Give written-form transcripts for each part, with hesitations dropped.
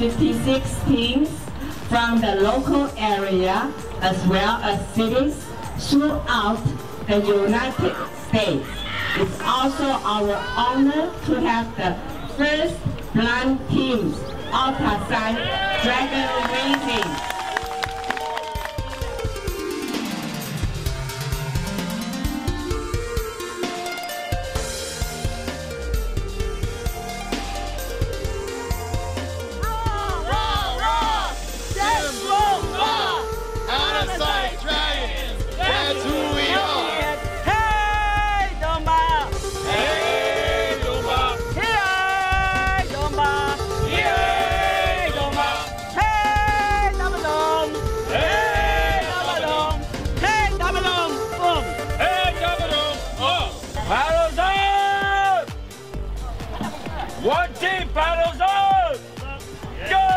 56 teams from the local area as well as cities throughout the United States. It's also our honor to have the first blind teams outside dragon racing. One team paddles on! Go!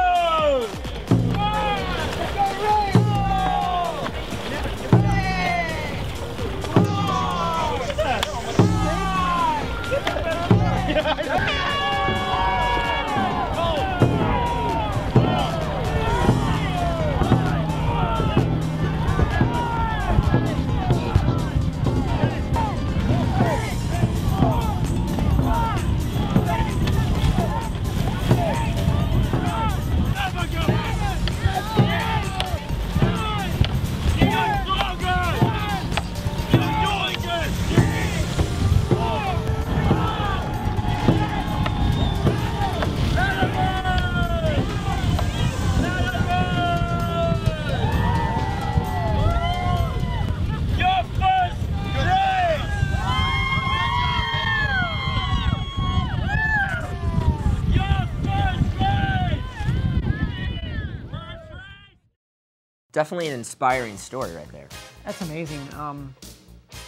Definitely an inspiring story right there. That's amazing.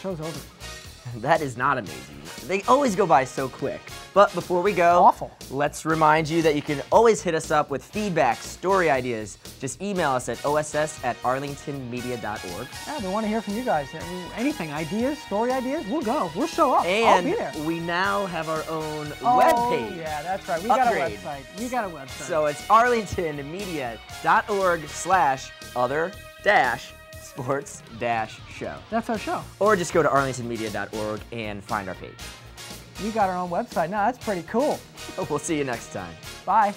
Show's over. That is not amazing. They always go by so quick. But before we go, awful. Let's remind you that you can always hit us up with feedback, story ideas. Just email us at oss@arlingtonmedia.org. Yeah, we want to hear from you guys. Anything, ideas, story ideas, we'll go. We'll show up. And I'll be there. we now have our own webpage. webpage. Yeah, that's right. We got a website. We got a website. So it's arlingtonmedia.org/other-sports-show. That's our show. Or just go to arlingtonmedia.org and find our page. You got our own website. Now, that's pretty cool. We'll see you next time. Bye.